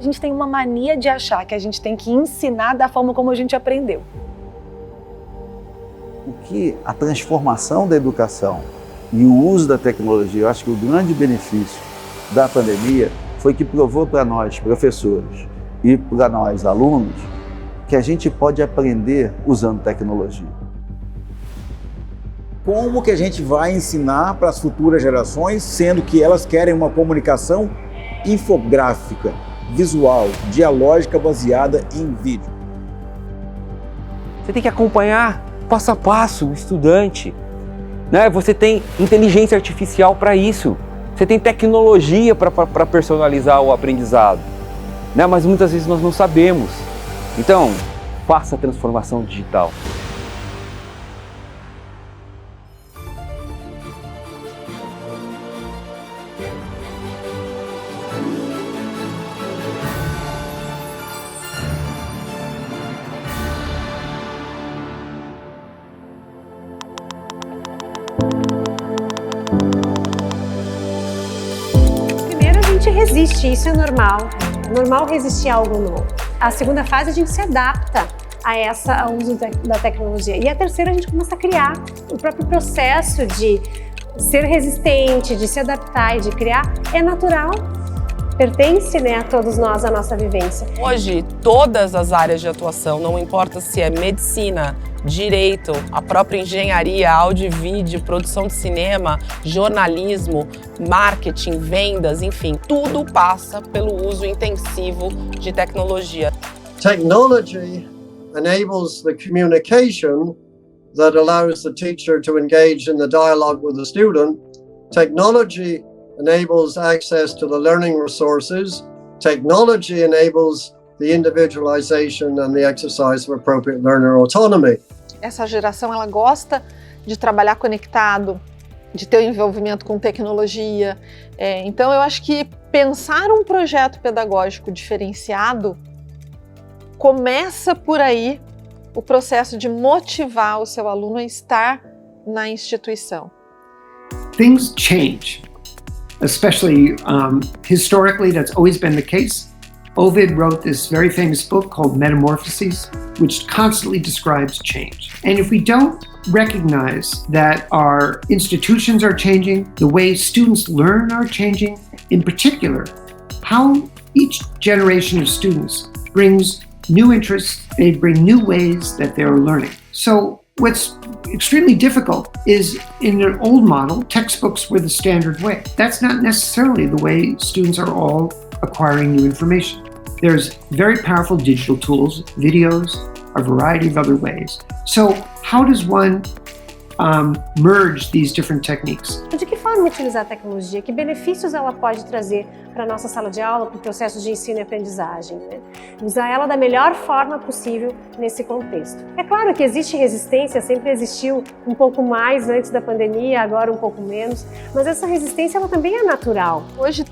A gente tem uma mania de achar que a gente tem que ensinar da forma como a gente aprendeu. O que a transformação da educação e o uso da tecnologia, eu acho que o grande benefício da pandemia foi que provou para nós, professores, e para nós, alunos, que a gente pode aprender usando tecnologia. Como que a gente vai ensinar para as futuras gerações, sendo que elas querem uma comunicação infográfica, visual, dialógica, baseada em vídeo? Você tem que acompanhar passo a passo o estudante, né? Você tem inteligência artificial para isso, você tem tecnologia para personalizar o aprendizado, né? Mas muitas vezes nós não sabemos. Então, faça a transformação digital. Resiste, isso é normal. É normal resistir a algo novo. A segunda fase a gente se adapta ao uso da tecnologia. E a terceira a gente começa a criar. O próprio processo de ser resistente, de se adaptar e de criar é natural. Pertence, né, a todos nós, a nossa vivência. Hoje, todas as áreas de atuação, não importa se é medicina, direito, a própria engenharia, áudio e vídeo, produção de cinema, jornalismo, marketing, vendas, enfim, tudo passa pelo uso intensivo de tecnologia. Technology enables the communication that allows the teacher to engage in the dialogue with the student. Technology enables access to the learning resources. Technology enables the individualization and the exercise of appropriate learner autonomy. Essa geração, ela gosta de trabalhar conectado, de ter um envolvimento com tecnologia. Então, eu acho que pensar um projeto pedagógico diferenciado começa por aí o processo de motivar o seu aluno a estar na instituição. Things change, especially historically, that's always been the case. Ovid wrote this very famous book called Metamorphoses, which constantly describes change. And if we don't recognize that our institutions are changing, the way students learn are changing, in particular, how each generation of students brings new interests, they bring new ways that they're learning. So what's extremely difficult is in an old model, textbooks were the standard way. That's not necessarily the way students are all acquiring new information. There's very powerful digital tools, videos, a variety of other ways. So how does one merge these different techniques? De que forma utilizar a tecnologia? Que benefícios ela pode trazer para a nossa sala de aula, para o processo de ensino e aprendizagem, né? Usar ela da melhor forma possível nesse contexto. É claro que existe resistência, sempre existiu um pouco mais antes da pandemia, agora um pouco menos, mas essa resistência ela também é natural. Hoje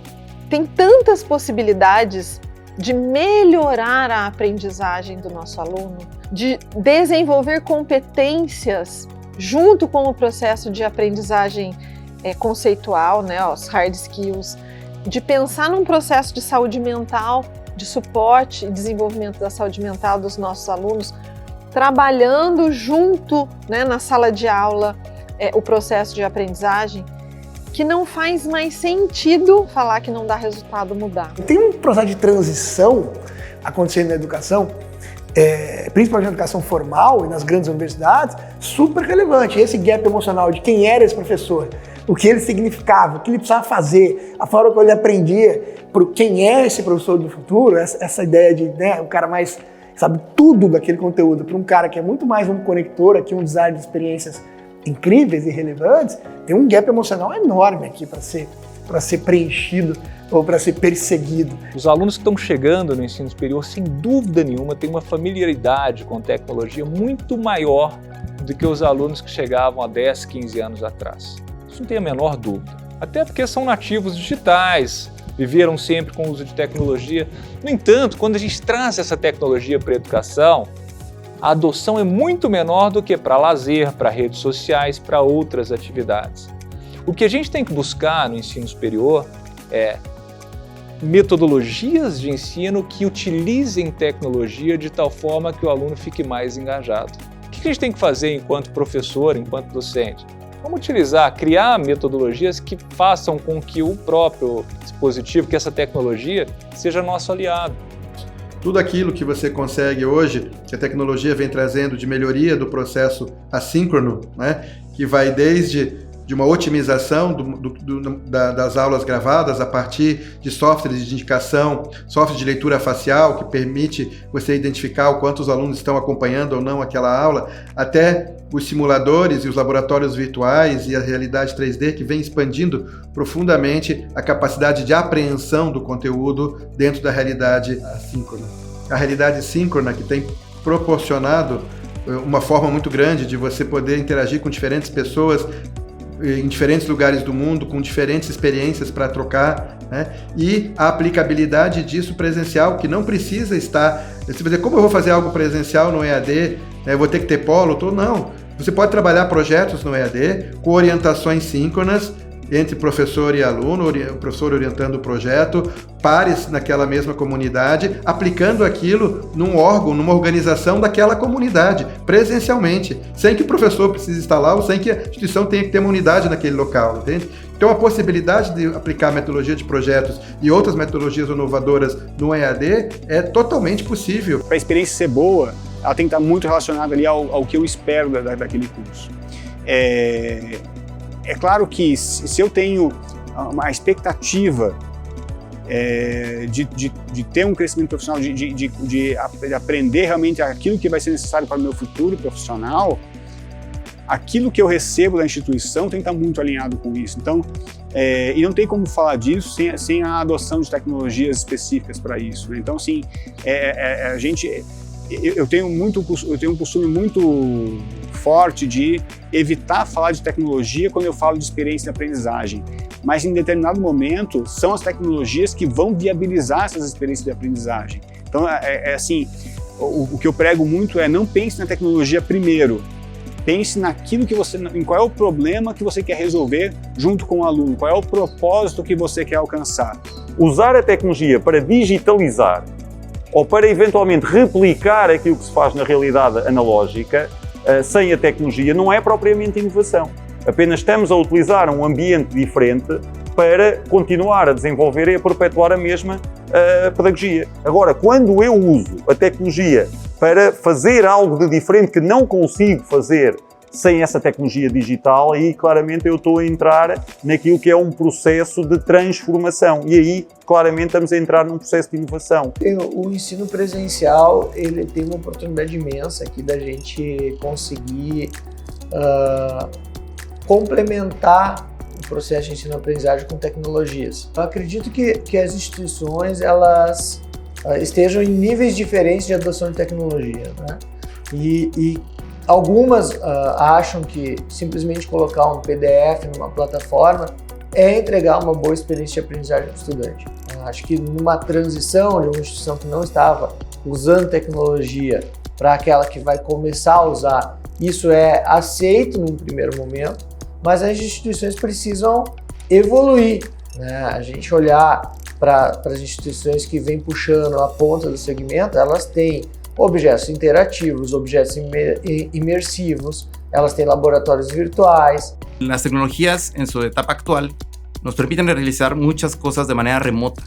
tem tantas possibilidades de melhorar a aprendizagem do nosso aluno, de desenvolver competências junto com o processo de aprendizagem conceitual, né, os hard skills, de pensar num processo de saúde mental, de suporte e desenvolvimento da saúde mental dos nossos alunos, trabalhando junto, né, na sala de aula o processo de aprendizagem, que não faz mais sentido falar que não dá resultado mudar. Tem um processo de transição acontecendo na educação, principalmente na educação formal e nas grandes universidades, super relevante. Esse gap emocional de quem era esse professor, o que ele significava, o que ele precisava fazer, a forma como ele aprendia, quem é esse professor do futuro, essa ideia de, né, o cara mais sabe tudo daquele conteúdo, para um cara que é muito mais um conector aqui, um design de experiências incríveis e relevantes, tem um gap emocional enorme aqui para ser preenchido ou para ser perseguido. Os alunos que estão chegando no ensino superior, sem dúvida nenhuma, têm uma familiaridade com tecnologia muito maior do que os alunos que chegavam há 10, 15 anos atrás. Isso não tem a menor dúvida. Até porque são nativos digitais, viveram sempre com o uso de tecnologia. No entanto, quando a gente traz essa tecnologia para a educação, a adoção é muito menor do que para lazer, para redes sociais, para outras atividades. O que a gente tem que buscar no ensino superior é metodologias de ensino que utilizem tecnologia de tal forma que o aluno fique mais engajado. O que a gente tem que fazer enquanto professor, enquanto docente? Vamos criar metodologias que façam com que o próprio dispositivo, que essa tecnologia, seja nosso aliado. Tudo aquilo que você consegue hoje, que a tecnologia vem trazendo de melhoria do processo assíncrono, né, que vai desde de uma otimização das aulas gravadas a partir de softwares de indicação, software de leitura facial, que permite você identificar o quanto os alunos estão acompanhando ou não aquela aula, até os simuladores e os laboratórios virtuais e a realidade 3D, que vem expandindo profundamente a capacidade de apreensão do conteúdo dentro da realidade assíncrona. A realidade síncrona, que tem proporcionado uma forma muito grande de você poder interagir com diferentes pessoas em diferentes lugares do mundo, com diferentes experiências para trocar, né? E a aplicabilidade disso presencial, que não precisa estar... Você vai dizer, como eu vou fazer algo presencial no EAD? Eu vou ter que ter polo? Não. Você pode trabalhar projetos no EAD com orientações síncronas entre professor e aluno, o professor orientando o projeto, pares naquela mesma comunidade, aplicando aquilo num órgão, numa organização daquela comunidade, presencialmente, sem que o professor precise estar lá ou sem que a instituição tenha que ter uma unidade naquele local, entende? Então a possibilidade de aplicar metodologia de projetos e outras metodologias inovadoras no EAD é totalmente possível. Para a experiência ser boa, ela tem que estar muito relacionada ali ao que eu espero daquele curso. É claro que se eu tenho uma expectativa de ter um crescimento profissional, de aprender realmente aquilo que vai ser necessário para o meu futuro profissional, aquilo que eu recebo da instituição tem que estar muito alinhado com isso. Então, e não tem como falar disso sem a adoção de tecnologias específicas para isso, né? Então, assim, eu tenho um costume muito forte de evitar falar de tecnologia quando eu falo de experiência de aprendizagem, mas em determinado momento são as tecnologias que vão viabilizar essas experiências de aprendizagem. Então assim, o que eu prego muito é não pense na tecnologia primeiro, pense naquilo em qual é o problema que você quer resolver junto com o aluno, qual é o propósito que você quer alcançar. Usar a tecnologia para digitalizar ou para eventualmente replicar aquilo que se faz na realidade analógica, sem a tecnologia, não é propriamente inovação. Apenas estamos a utilizar um ambiente diferente para continuar a desenvolver e a perpetuar a mesma pedagogia. Agora, quando eu uso a tecnologia para fazer algo de diferente que não consigo fazer sem essa tecnologia digital, aí claramente eu estou a entrar naquilo que é um processo de transformação e aí claramente estamos a entrar num processo de inovação. O ensino presencial, ele tem uma oportunidade imensa aqui da gente conseguir complementar o processo de ensino-aprendizagem com tecnologias. Eu acredito que as instituições elas estejam em níveis diferentes de adoção de tecnologia, né? E algumas acham que simplesmente colocar um PDF numa plataforma é entregar uma boa experiência de aprendizagem para o estudante. Acho que numa transição de uma instituição que não estava usando tecnologia para aquela que vai começar a usar, isso é aceito num primeiro momento, mas as instituições precisam evoluir, né? A gente olhar para as instituições que vêm puxando a ponta do segmento, elas têm objetos interativos, objetos imersivos, elas têm laboratórios virtuais. Las tecnologías en su etapa actual nos permiten realizar muchas cosas de manera remota,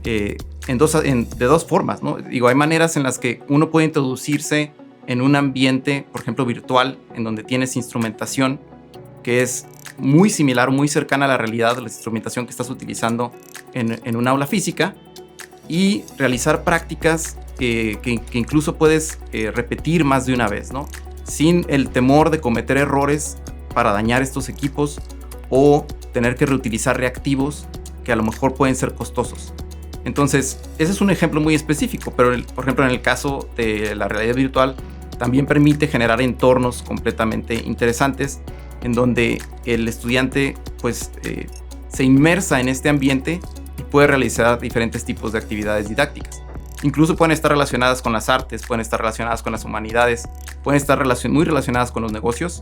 de dos formas, ¿no? Digo, hay maneras en las que uno puede introducirse en un ambiente, por ejemplo, virtual, en donde tienes instrumentación que es muy similar, muy cercana a la realidad de la instrumentación que estás utilizando en un aula física, y realizar prácticas que incluso puedes repetir más de una vez, ¿no? Sin el temor de cometer errores para dañar estos equipos o tener que reutilizar reactivos que a lo mejor pueden ser costosos. Entonces, ese es un ejemplo muy específico, pero por ejemplo en el caso de la realidad virtual también permite generar entornos completamente interesantes en donde el estudiante pues se inmersa en este ambiente y puede realizar diferentes tipos de actividades didácticas. Incluso pueden estar relacionadas con las artes, pueden estar relacionadas con las humanidades, pueden estar muy relacionadas con los negocios,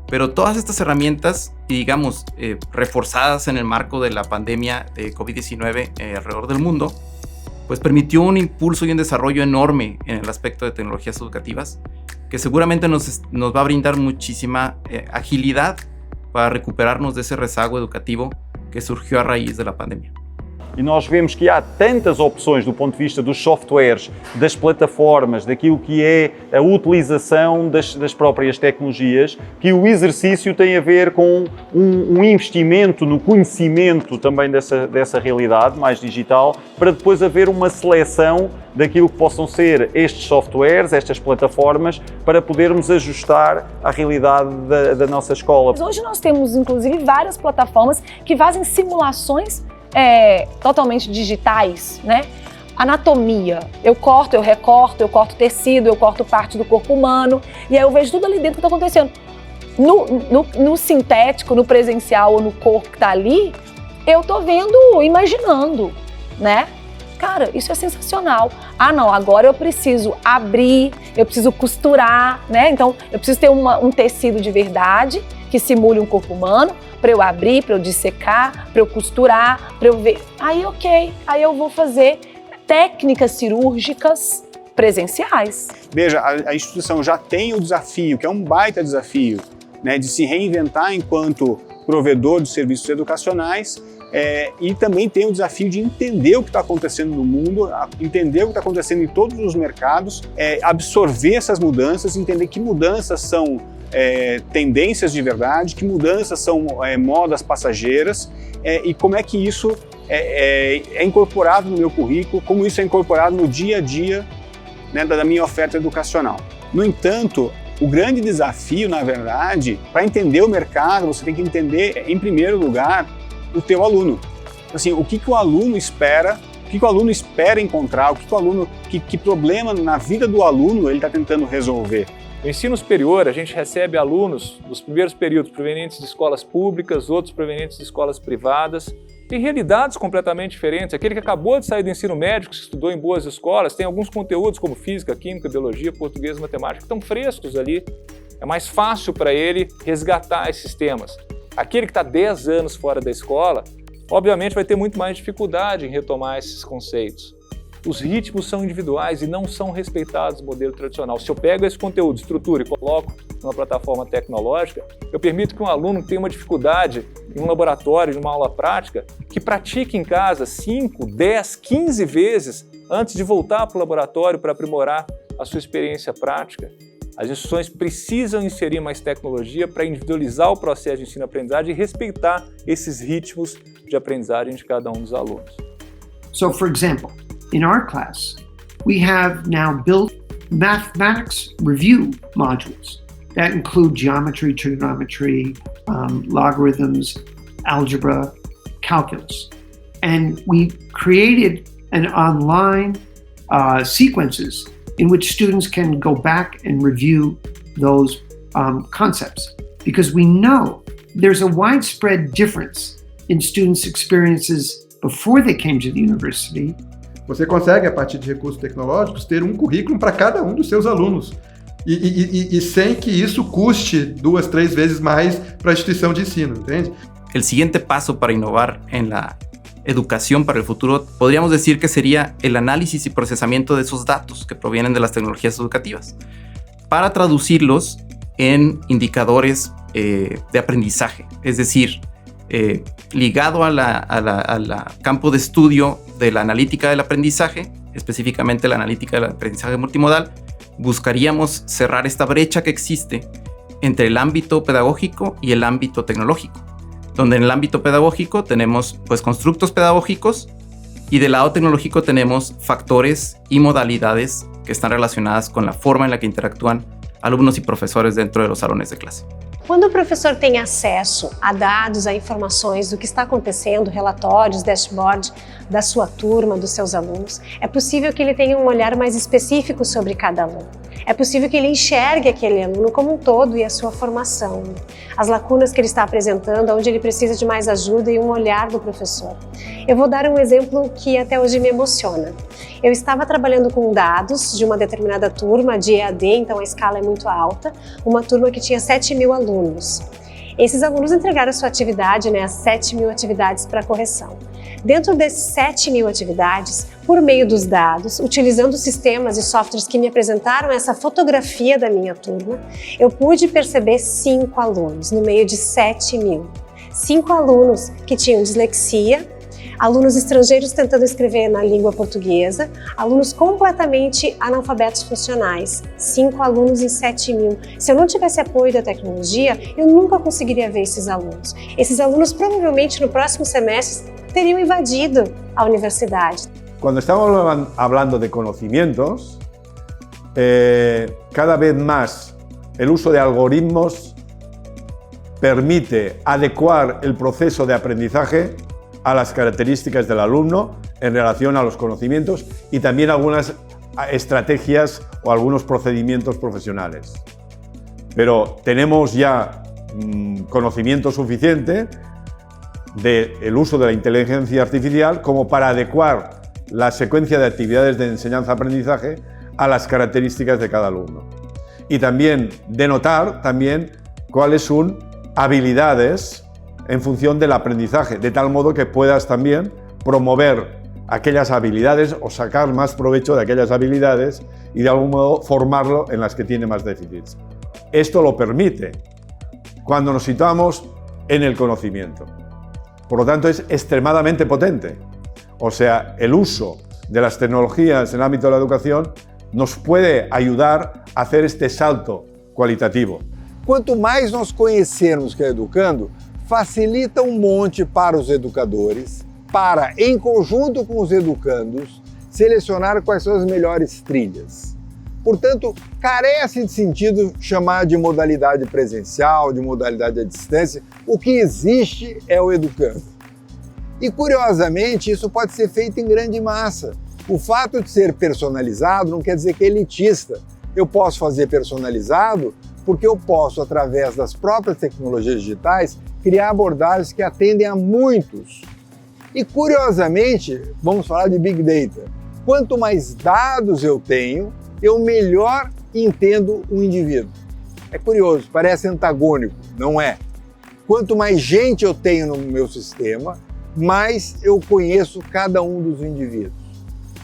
Pero todas estas herramientas, digamos, reforzadas en el marco de la pandemia de COVID-19 alrededor del mundo, pues permitió un impulso y un desarrollo enorme en el aspecto de tecnologías educativas, que seguramente nos va a brindar muchísima agilidad para recuperarnos de ese rezago educativo que surgiu a raiz da pandemia. E nós vemos que há tantas opções do ponto de vista dos softwares, das plataformas, daquilo que é a utilização das próprias tecnologias, que o exercício tem a ver com um investimento no conhecimento também dessa realidade mais digital, para depois haver uma seleção daquilo que possam ser estes softwares, estas plataformas, para podermos ajustar à realidade da nossa escola. Hoje nós temos, inclusive, várias plataformas que fazem simulações totalmente digitais, né? Anatomia, eu corto, eu recorto, eu corto tecido, eu corto parte do corpo humano, e aí eu vejo tudo ali dentro que está acontecendo. No sintético, no presencial ou no corpo que está ali, eu tô vendo, imaginando, né? Cara, isso é sensacional. Ah, não, agora eu preciso abrir, eu preciso costurar, né? Então, eu preciso ter um tecido de verdade que simule um corpo humano, para eu abrir, para eu dissecar, para eu costurar, para eu ver. Aí, ok, aí eu vou fazer técnicas cirúrgicas presenciais. Veja, a instituição já tem o desafio, que é um baita desafio, né, de se reinventar enquanto provedor de serviços educacionais, e também tem o desafio de entender o que está acontecendo no mundo, entender o que está acontecendo em todos os mercados, absorver essas mudanças, entender que mudanças são tendências de verdade, que mudanças são modas passageiras, e como é que isso é incorporado no meu currículo, como isso é incorporado no dia a dia, né, da minha oferta educacional. No entanto, o grande desafio, na verdade, para entender o mercado, você tem que entender, em primeiro lugar, o teu aluno. Assim, o que o aluno espera, o que o aluno espera encontrar, que problema na vida do aluno ele está tentando resolver. No ensino superior, a gente recebe alunos dos primeiros períodos provenientes de escolas públicas, outros provenientes de escolas privadas, tem realidades completamente diferentes. Aquele que acabou de sair do ensino médio, que estudou em boas escolas, tem alguns conteúdos como física, química, biologia, português e matemática, que estão frescos ali. É mais fácil para ele resgatar esses temas. Aquele que está 10 anos fora da escola, obviamente vai ter muito mais dificuldade em retomar esses conceitos. Os ritmos são individuais e não são respeitados no modelo tradicional. Se eu pego esse conteúdo, estruturo e coloco numa plataforma tecnológica, eu permito que um aluno tenha uma dificuldade em um laboratório, em uma aula prática, que pratique em casa 5, 10, 15 vezes antes de voltar para o laboratório para aprimorar a sua experiência prática. As instituições precisam inserir mais tecnologia para individualizar o processo de ensino-aprendizagem e respeitar esses ritmos de aprendizagem de cada um dos alunos. So, for example, in our class, we have now built mathematics review modules that include geometry, trigonometry, logarithms, algebra, calculus. And we created an online sequences in which students can go back and review those concepts, because we know there's a widespread difference in students' experiences before they came to the university. Você consegue, a partir de recursos tecnológicos, ter um currículo para cada um dos seus alunos. E sem que isso custe 2, 3 vezes mais para a instituição de ensino, entende? El siguiente paso para innovar en la educación para el futuro, podríamos decir que sería el análisis y procesamiento de esos datos que provienen de las tecnologías educativas, para traducirlos en indicadores de aprendizaje, es decir, ligado al campo de estudio de la analítica del aprendizaje, específicamente la analítica del aprendizaje multimodal, buscaríamos cerrar esta brecha que existe entre el ámbito pedagógico y el ámbito tecnológico, donde en el ámbito pedagógico tenemos pues constructos pedagógicos y del lado tecnológico tenemos factores y modalidades que están relacionadas con la forma en la que interactúan alunos y profesores dentro de los salones de clase. Quando o professor tem acesso a dados, a informações do que está acontecendo, relatórios, dashboard da sua turma, dos seus alunos, é possível que ele tenha um olhar mais específico sobre cada aluno. É possível que ele enxergue aquele aluno como um todo e a sua formação, as lacunas que ele está apresentando, onde ele precisa de mais ajuda e um olhar do professor. Eu vou dar um exemplo que até hoje me emociona. Eu estava trabalhando com dados de uma determinada turma de EAD, então a escala é muito alta, uma turma que tinha 7.000 alunos. Esses alunos entregaram a sua atividade, as 7.000 atividades para correção. Dentro desses 7.000 atividades, por meio dos dados, utilizando sistemas e softwares que me apresentaram essa fotografia da minha turma, eu pude perceber 5 alunos no meio de 7.000. 5 alunos que tinham dislexia, alunos estrangeiros tentando escrever na língua portuguesa, alunos completamente analfabetos funcionais, 5 alunos em 7.000. Se eu não tivesse apoio da tecnologia, eu nunca conseguiria ver esses alunos. Esses alunos provavelmente no próximo semestre teriam invadido a universidade. Cuando estamos hablando de conocimientos, cada vez más el uso de algoritmos permite adecuar el proceso de aprendizaje a las características del alumno en relación a los conocimientos y también algunas estrategias o algunos procedimientos profesionales. Pero tenemos ya conocimiento suficiente del uso de la inteligencia artificial como para adecuar la secuencia de actividades de enseñanza-aprendizaje a las características de cada alumno. Y también denotar cuáles son habilidades en función del aprendizaje, de tal modo que puedas también promover aquellas habilidades o sacar más provecho de aquellas habilidades y de algún modo formarlo en las que tiene más déficits. Esto lo permite cuando nos situamos en el conocimiento. Por lo tanto, es extremadamente potente. O sea, el uso de las tecnologías en el ámbito de la educación nos puede ayudar a hacer este salto cualitativo. Quanto mais nós conhecermos que é educando, facilita um monte para os educadores, para, em conjunto com os educandos, selecionar quais são as melhores trilhas. Portanto, carece de sentido chamar de modalidade presencial, de modalidade à distância. O que existe é o educando. E, curiosamente, isso pode ser feito em grande massa. O fato de ser personalizado não quer dizer que é elitista. Eu posso fazer personalizado porque eu posso, através das próprias tecnologias digitais, criar abordagens que atendem a muitos. E, curiosamente, vamos falar de Big Data. Quanto mais dados eu tenho, eu melhor entendo o indivíduo. É curioso, parece antagônico, não é? Quanto mais gente eu tenho no meu sistema, mais eu conheço cada um dos indivíduos.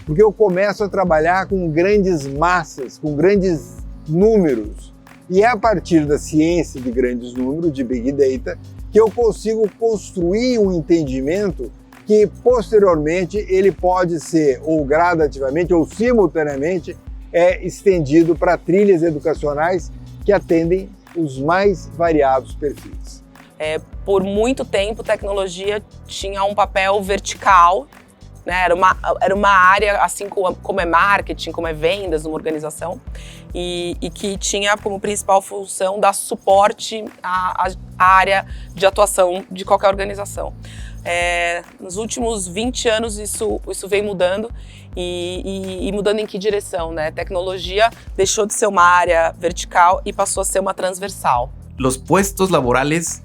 Porque eu começo a trabalhar com grandes massas, com grandes números. E é a partir da ciência de grandes números, de Big Data, que eu consigo construir um entendimento que, posteriormente, ele pode ser, ou gradativamente, ou simultaneamente, estendido para trilhas educacionais que atendem os mais variados perfis. Por muito tempo, tecnologia tinha um papel vertical, né? Era uma área, assim como é marketing, como é vendas numa organização, e que tinha como principal função dar suporte à área de atuação de qualquer organização. Nos últimos 20 anos isso vem mudando e mudando em que direção, né? Tecnologia deixou de ser uma área vertical e passou a ser uma transversal. Los puestos laborales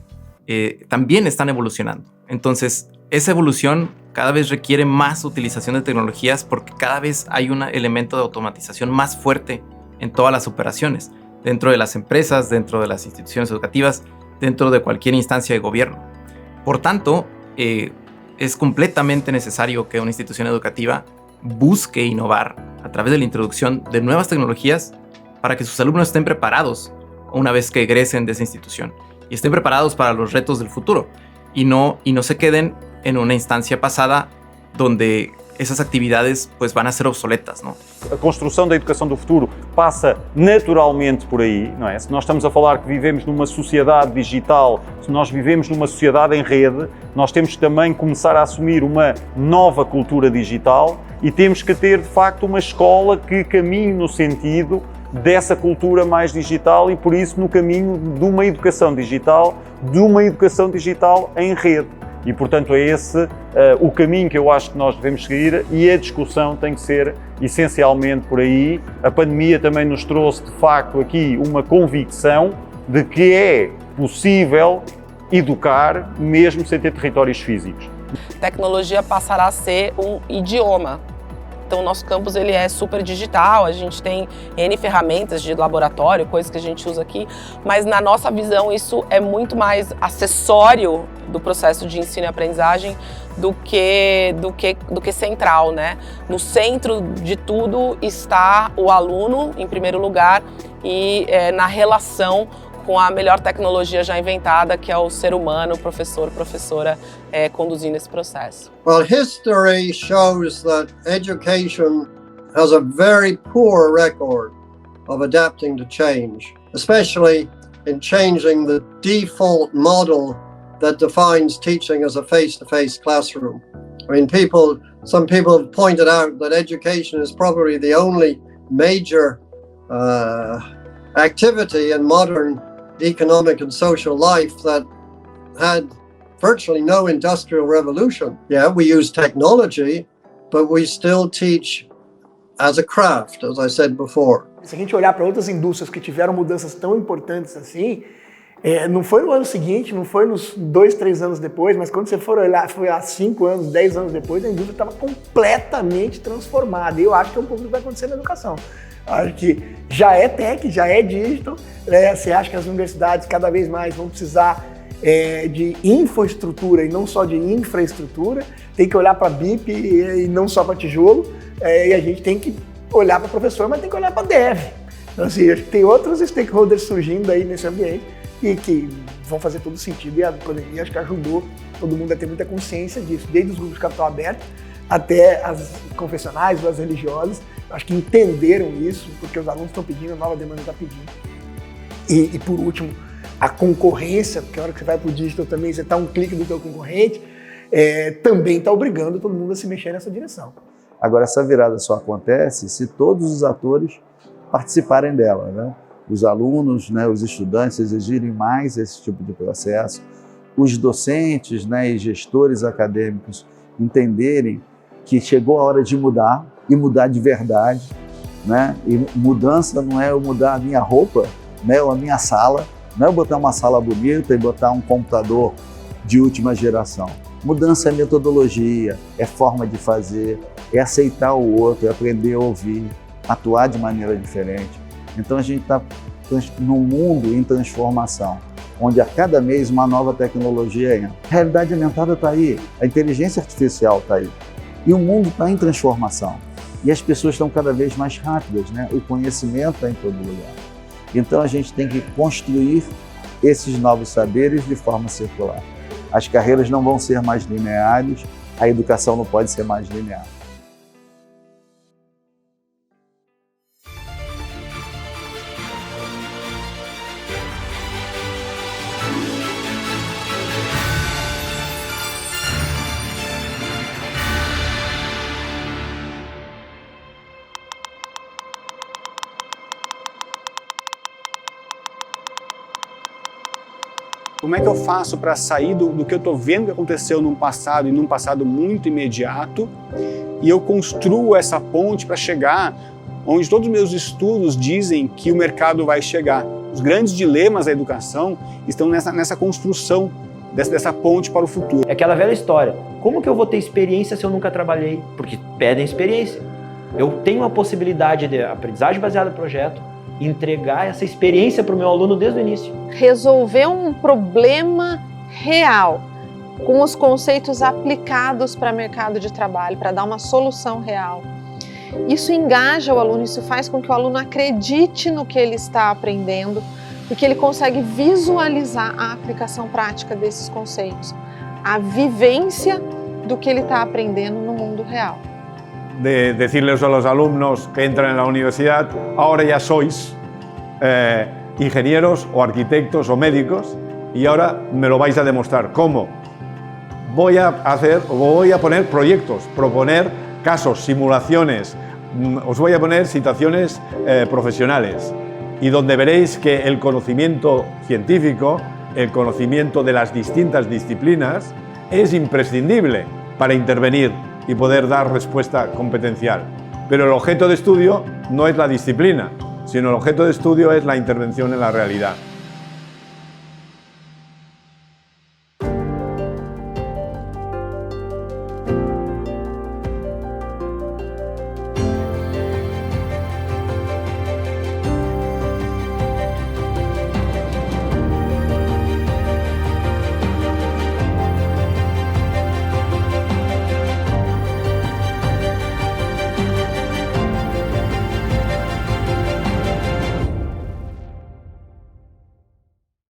también están evolucionando. Entonces, esa evolución cada vez requiere más utilización de tecnologías porque cada vez hay un elemento de automatización más fuerte en todas las operaciones, dentro de las empresas, dentro de las instituciones educativas, dentro de cualquier instancia de gobierno. Por tanto, es completamente necesario que una institución educativa busque innovar a través de la introducción de nuevas tecnologías para que sus alumnos estén preparados una vez que egresen de esa institución y estén preparados para los retos del futuro y no se queden en una instancia pasada donde essas atividades pues, van a ser obsoletas, não? A construção da educação do futuro passa naturalmente por aí, não é? Se nós estamos a falar que vivemos numa sociedade digital, se nós vivemos numa sociedade em rede, nós temos que também começar a assumir uma nova cultura digital e temos que ter, de facto, uma escola que caminhe no sentido dessa cultura mais digital e, por isso, no caminho de uma educação digital em rede. E, portanto, é esse o caminho que eu acho que nós devemos seguir e a discussão tem que ser essencialmente por aí. A pandemia também nos trouxe, de facto, aqui uma convicção de que é possível educar mesmo sem ter territórios físicos. Tecnologia passará a ser um idioma. Então, o nosso campus ele é super digital, a gente tem N ferramentas de laboratório, coisas que a gente usa aqui, mas na nossa visão isso é muito mais acessório do processo de ensino e aprendizagem do que central, né? No centro de tudo está o aluno, em primeiro lugar, e na relação com a melhor tecnologia já inventada, que é o ser humano, o professor, professora, conduzindo esse processo. Well, history shows that education has a very poor record of adapting to change, especially in changing the default model that defines teaching as a face-to-face classroom. I mean, some people have pointed out that education is probably the only major activity in modern economic and social life that had virtually no industrial revolution. Yeah, we use technology, but we still teach as a craft, as I said before. Se a gente olhar para outras indústrias que tiveram mudanças tão importantes assim, não foi no ano seguinte, não foi nos 2, 3 anos depois, mas quando você for olhar, foi há 5 anos, 10 anos depois, a indústria estava completamente transformada. E eu acho que é um pouco o que vai acontecer na educação. Acho que já é tech, já é digital, né? Você acha que as universidades cada vez mais vão precisar de infraestrutura e não só de infraestrutura, tem que olhar para BIP e não só para tijolo, e a gente tem que olhar para professor, mas tem que olhar para dev. Então, assim, acho que tem outros stakeholders surgindo aí nesse ambiente e que vão fazer todo sentido, e a pandemia acho que ajudou todo mundo a ter muita consciência disso, desde os grupos de capital aberto até as confessionais, as religiosas. Acho que entenderam isso, porque os alunos estão pedindo, a nova demanda está pedindo. E por último, a concorrência, porque a hora que você vai para o digital também, você está um clique do teu concorrente, também está obrigando todo mundo a se mexer nessa direção. Agora, essa virada só acontece se todos os atores participarem dela, né? Os alunos, né, os estudantes exigirem mais esse tipo de processo, os docentes, né, e gestores acadêmicos entenderem que chegou a hora de mudar, e mudar de verdade, né? E mudança não é eu mudar a minha roupa, né, ou a minha sala, não é eu botar uma sala bonita e botar um computador de última geração. Mudança é metodologia, é forma de fazer, é aceitar o outro, é aprender a ouvir, atuar de maneira diferente. Então a gente está num mundo em transformação, onde a cada mês uma nova tecnologia entra. A realidade aumentada está aí, a inteligência artificial está aí, e o mundo está em transformação. E as pessoas estão cada vez mais rápidas, né? O conhecimento está em todo lugar. Então a gente tem que construir esses novos saberes de forma circular. As carreiras não vão ser mais lineares, a educação não pode ser mais linear. Como é que eu faço para sair do que eu estou vendo que aconteceu num passado e num passado muito imediato e eu construo essa ponte para chegar onde todos os meus estudos dizem que o mercado vai chegar. Os grandes dilemas da educação estão nessa construção dessa ponte para o futuro. É aquela velha história. Como que eu vou ter experiência se eu nunca trabalhei? Porque pedem experiência. Eu tenho a possibilidade de aprendizagem baseada em projeto, entregar essa experiência para o meu aluno desde o início. Resolver um problema real, com os conceitos aplicados para o mercado de trabalho, para dar uma solução real. Isso engaja o aluno, isso faz com que o aluno acredite no que ele está aprendendo, porque ele consegue visualizar a aplicação prática desses conceitos, a vivência do que ele está aprendendo no mundo real. De decirles a los alumnos que entran en la universidad, ahora ya sois ingenieros o arquitectos o médicos y ahora me lo vais a demostrar. ¿Cómo? Voy a poner proyectos, proponer casos, simulaciones, os voy a poner situaciones profesionales y donde veréis que el conocimiento científico, el conocimiento de las distintas disciplinas es imprescindible para intervenir y poder dar respuesta competencial. Pero el objeto de estudio no es la disciplina, sino el objeto de estudio es la intervención en la realidad.